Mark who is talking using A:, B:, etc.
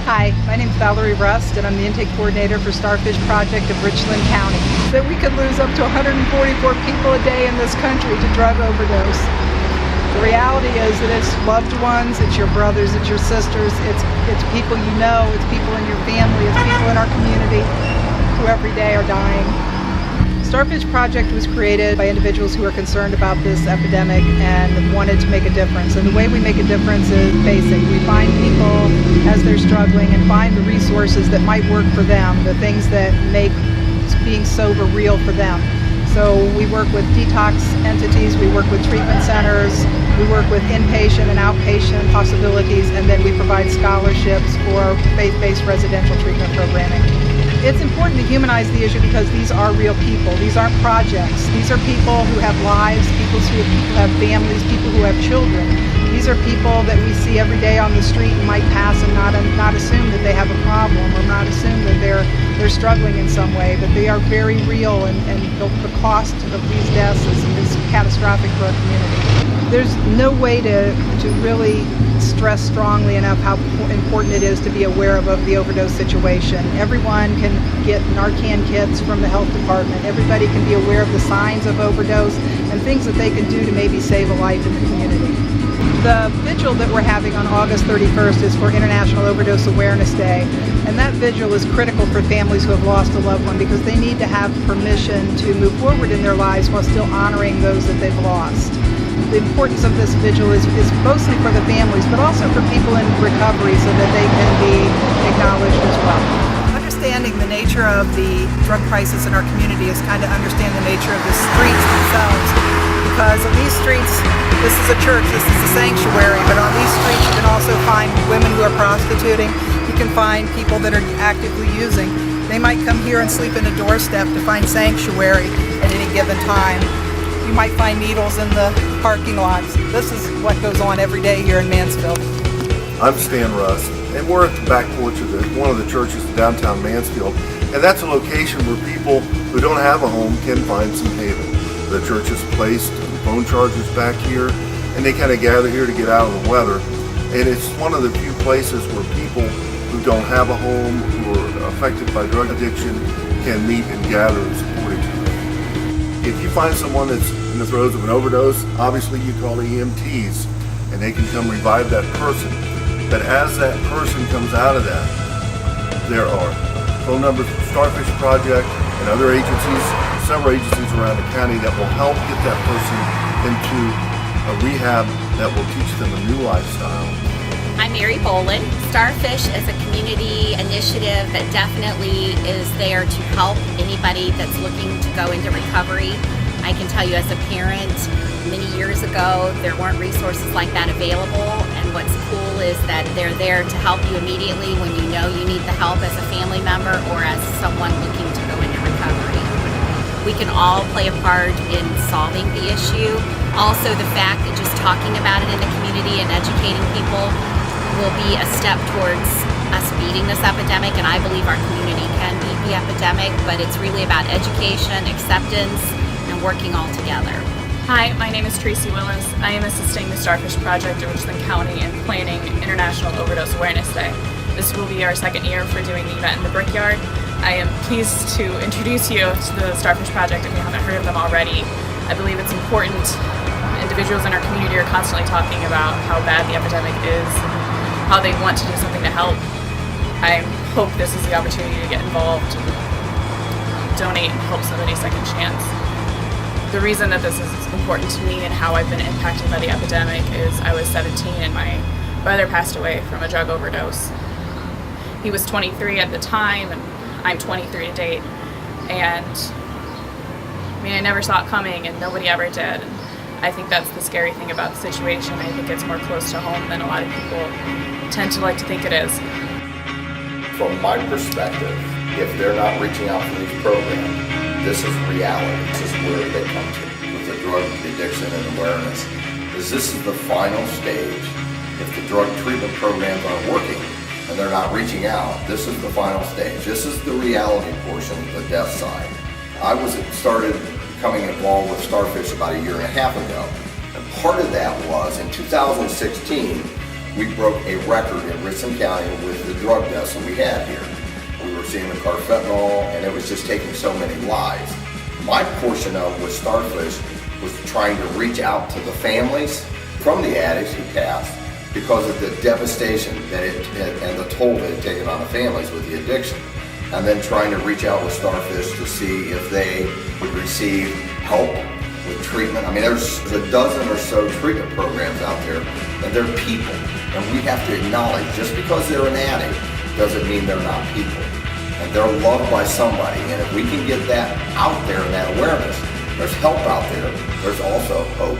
A: Hi, my name is Valerie Rust, and I'm the intake coordinator for Starfish Project of Richland County. That we could lose up to 144 people a day in this country to drug overdose. The reality is that it's loved ones, it's your brothers, it's your sisters, it's people you know, it's people in your family, it's people in our community who every day are dying. Starfish Project was created by individuals who are concerned about this epidemic and wanted to make a difference. And the way we make a difference is basic. We find people as they're struggling and find the resources that might work for them, the things that make being sober real for them. So we work with detox entities, we work with treatment centers, we work with inpatient and outpatient possibilities, and then we provide scholarships for faith-based residential treatment programming. It's important to humanize the issue because these are real people. These aren't projects. These are people who have lives, people who have families, people who have children. These are people that we see every day on the street and might pass and not assume that they have a problem or not assume that they're struggling in some way, but they are very real, and the cost of these deaths is catastrophic for our community. There's no way to really stress strongly enough how important it is to be aware of the overdose situation. Everyone can get Narcan kits from the health department. Everybody can be aware of the signs of overdose and things that they can do to maybe save a life in the community. The vigil that we're having on August 31st is for International Overdose Awareness Day, and that vigil is critical for families who have lost a loved one because they need to have permission to move forward in their lives while still honoring those that they've lost. The importance of this vigil is mostly for the families, but also for people in recovery so that they can be acknowledged as well. Understanding the nature of the drug crisis in our community is kind of understand the nature of the streets themselves. Because on these streets, this is a church, this is a sanctuary, but on these streets you can also find women who are prostituting, you can find people that are actively using. They might come here and sleep in a doorstep to find sanctuary at any given time. You might find needles in the parking lots. This is what goes on every day here in Mansfield.
B: I'm Stan Rust, and we're at the back porch of one of the churches in downtown Mansfield, and that's a location where people who don't have a home can find some haven. The church has placed phone chargers back here, and they kind of gather here to get out of the weather, and it's one of the few places where people who don't have a home, who are affected by drug addiction, can meet and gather and support each other. If you find someone that's in the throes of an overdose, obviously you call the EMTs and they can come revive that person. But as that person comes out of that, there are phone numbers from Starfish Project and other agencies, several agencies around the county that will help get that person into a rehab that will teach them a new lifestyle.
C: I'm Mary Boland. Starfish is a community initiative that definitely is there to help anybody that's looking to go into recovery. I can tell you as a parent, many years ago, there weren't resources like that available, and what's cool is that they're there to help you immediately when you know you need the help as a family member or as someone looking to go into recovery. We can all play a part in solving the issue. Also, the fact that just talking about it in the community and educating people will be a step towards us beating this epidemic, and I believe our community can beat the epidemic, but it's really about education, acceptance, and working all together.
D: Hi, my name is Tracy Willis. I am assisting the Starfish Project of Richland County in planning International Overdose Awareness Day. This will be our second year for doing the event in the Brickyard. I am pleased to introduce you to the Starfish Project if you haven't heard of them already. I believe it's important. Individuals in our community are constantly talking about how bad the epidemic is, how they want to do something to help. I hope this is the opportunity to get involved, donate, and help somebody second chance. The reason that this is important to me and how I've been impacted by the epidemic is I was 17 and my brother passed away from a drug overdose. He was 23 at the time and I'm 23 to date. And I never saw it coming and nobody ever did. And I think that's the scary thing about the situation. I think it's more close to home than a lot of people tend to like to think it is.
E: From my perspective, if they're not reaching out for these programs, this is reality. This is where they come to with the drug addiction and awareness. This is the final stage. If the drug treatment programs aren't working and they're not reaching out, this is the final stage. This is the reality portion, the death side. I started becoming involved with Starfish about a year and a half ago. And part of that was in 2016, we broke a record in Richland County with the drug deaths overdose that we had here. We were seeing the carfentanil, and it was just taking so many lives. My portion of with Starfish was trying to reach out to the families from the addicts who passed because of the devastation that and the toll that it had taken on the families with the addiction. And then trying to reach out with Starfish to see if they would receive help with treatment. I mean, there's a dozen or so treatment programs out there, and they're people. And we have to acknowledge, just because they're an addict doesn't mean they're not people. And they're loved by somebody. And if we can get that out there and that awareness, there's help out there. There's also hope.